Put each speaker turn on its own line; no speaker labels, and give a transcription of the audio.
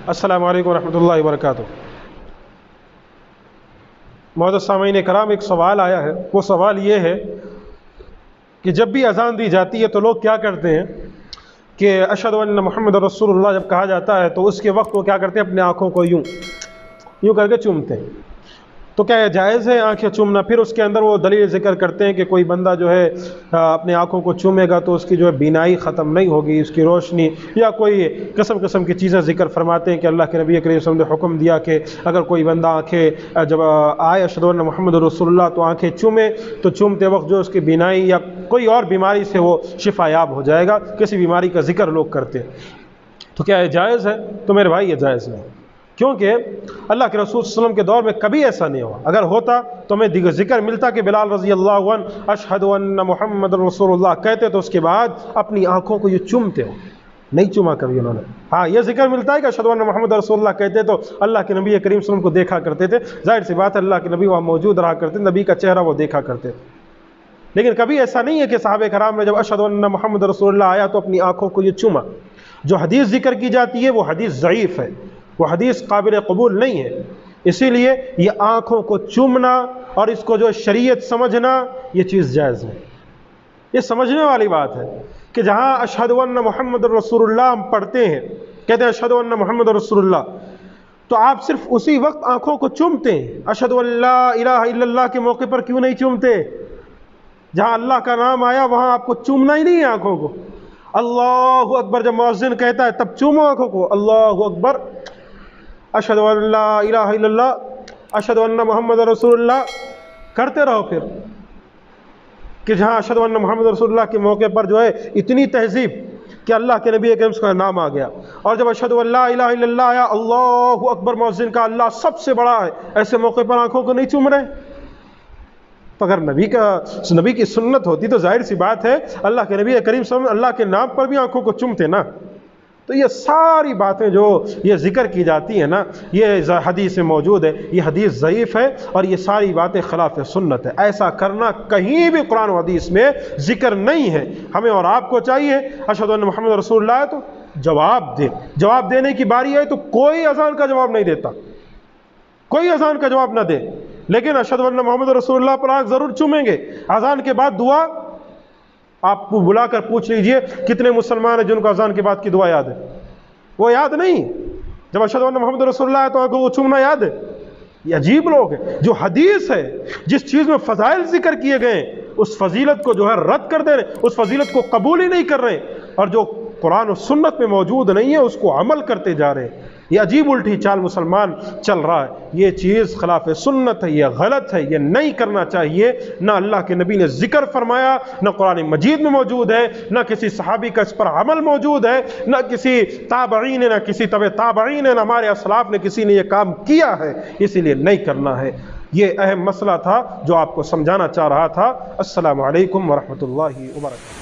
अस्सलामु अलैकुम रहमतुल्लाहि व बरकातुहू। मुअज़्ज़ज़ सामीन कराम, एक सवाल आया है। वो सवाल ये है कि जब भी अज़ान दी जाती है तो लोग क्या करते हैं कि अशहदु अन्न मुहम्मद रसूलुल्लाह जब कहा जाता है तो उसके वक्त वो क्या करते हैं, अपनी आँखों को यूँ करके चूमते हैं। तो क्या जायज़ है आँखें चूमना? फिर उसके अंदर वो दलील ज़िक्र करते हैं कि कोई बंदा जो है अपनी आँखों को चूमेगा तो उसकी जो है बीनाई ख़त्म नहीं होगी, उसकी रोशनी, या कोई किस्म की चीज़ें ज़िक्र फरमाते हैं कि अल्लाह के नबी करीम सल्लल्लाहु अलैहि वसल्लम ने हुक्म दिया कि अगर कोई बंदा आँखें जब आए अशहदु अन्न मुहम्मद रसूलुल्लाह तो आँखें चूमे, तो चूमते वक्त जो उसकी बीनाई या कोई और बीमारी से वो शिफायाब हो जाएगा। किसी बीमारी का ज़िक्र लोग करते हैं। तो क्या ये जायज़ है? तो मेरे भाई ये जायज़ नहीं, क्योंकि अल्लाह के रसूल सल्लल्लाहु अलैहि वसल्लम के दौर में कभी ऐसा नहीं हुआ। अगर होता तो हमें ज़िक्र मिलता कि बिलाल रज़ी अल्लाहु अन्हु अशहदु अन्न मुहम्मद रसूलुल्लाह कहते तो उसके बाद अपनी आँखों को ये चूमते हो, नहीं चूमा कभी उन्होंने। हाँ, ये ज़िक्र मिलता है कि अशहदु अन्न मुहम्मद रसूलुल्लाह कहते तो अल्लाह के नबी करीम सल्लल्लाहु अलैहि वसल्लम को देखा करते थे। जाहिर सी बात है, अल्लाह के नबी वहाँ मौजूद रहा करते, नबी का चेहरा वो देखा करते थे। लेकिन कभी ऐसा नहीं है कि सहाबे कराम ने जब अशहदु अन्न मुहम्मद रसूलुल्लाह आया तो अपनी आँखों को ये चूमा। जो हदीस ज़िक्र की जाती है वो हदीस ज़ईफ़ है, वो हदीस काबिल कबूल नहीं है। इसीलिए ये आँखों को चूमना और इसको जो शरीयत समझना, ये चीज़ जायज़ है। ये समझने वाली बात है कि जहाँ अशहदु अन्न मुहम्मद रसूलुल्लाह हम पढ़ते हैं, कहते हैं अशहदु अन्न मुहम्मद रसूलुल्लाह, तो आप सिर्फ उसी वक्त आँखों को चूमते हैं। अशहदु अल्ला इलाहा इल्लल्लाह के मौके पर क्यों नहीं चूमते? जहाँ अल्लाह का नाम आया वहाँ आपको चूमना ही नहीं है आँखों को। अल्लाहु अकबर जब मुअज्जिन कहता है तब चूमो आँखों को। अल्लाहु अकबर, अशहदु अल्ला इलाहा इल्लल्लाह, अशहदु अन्न मुहम्मद रसूलुल्लाह करते रहो। फिर कि जहाँ अशहदु अन्न मुहम्मद रसूलुल्लाह के मौके पर जो है इतनी तहजीब कि अल्लाह के नबी करीम का नाम आ गया, और जब अशहदु अल्ला इलाहा इल्लल्लाह आया, अल्लाहु अकबर मुअज्जिन का अल्लाह सबसे बड़ा है, ऐसे मौके पर आँखों को नहीं चूम रहे। तो अगर नबी की सुन्नत होती तो जाहिर सी बात है अल्लाह के नबी करीम सल्लल्लाहु अलैहि वसल्लम अल्लाह के नाम पर भी आँखों को चूमते ना। तो ये सारी बातें जो ये ज़िक्र की जाती हैं ना, ये हदीस में मौजूद है, ये हदीस ज़ईफ़ है और ये सारी बातें खिलाफ सुन्नत है। ऐसा करना कहीं भी कुरान और हदीस में ज़िक्र नहीं है। हमें और आपको चाहिए अशहदु अन्न मुहम्मद रसूलुल्लाह है तो जवाब दे। जवाब देने की बारी है तो कोई अज़ान का जवाब नहीं देता, कोई अज़ान का जवाब ना दे, लेकिन अशहदु अन्न मुहम्मद रसूलुल्लाह पर आँख ज़रूर चूमेंगे। अज़ान के बाद दुआ आप बुलाकर पूछ लीजिए कितने मुसलमान हैं जिनको अज़ान के बाद की दुआ याद है? वो याद नहीं। जब अशहदु अन्न मुहम्मद रसूलुल्लाह है तो आँखों को चूमना याद है? ये अजीब लोग हैं। जो हदीस है, जिस चीज़ में फ़ज़ाइल ज़िक्र किए गए, उस फजीलत को जो है रद्द कर दे रहे, उस फजीलत को कबूल ही नहीं कर रहे, और जो कुरान और सुन्नत में मौजूद नहीं है उसको अमल करते जा रहे हैं। ये अजीब उल्टी चाल मुसलमान चल रहा है। ये चीज़ खिलाफ सुन्नत है, ये गलत है, ये नहीं करना चाहिए। ना अल्लाह के नबी ने जिक्र फरमाया, ना कुरान मजीद में मौजूद है, ना किसी सहाबी का इस पर अमल मौजूद है, ना किसी ताबईन ने, ना किसी तबे ताबईन ने, ना हमारे असलाफ ने किसी ने ये काम किया है। इसीलिए नहीं करना है। ये अहम मसला था जो आपको समझाना चाह रहा था। अस्सलामु अलैकुम व रहमतुल्लाहि व बरकातुहू।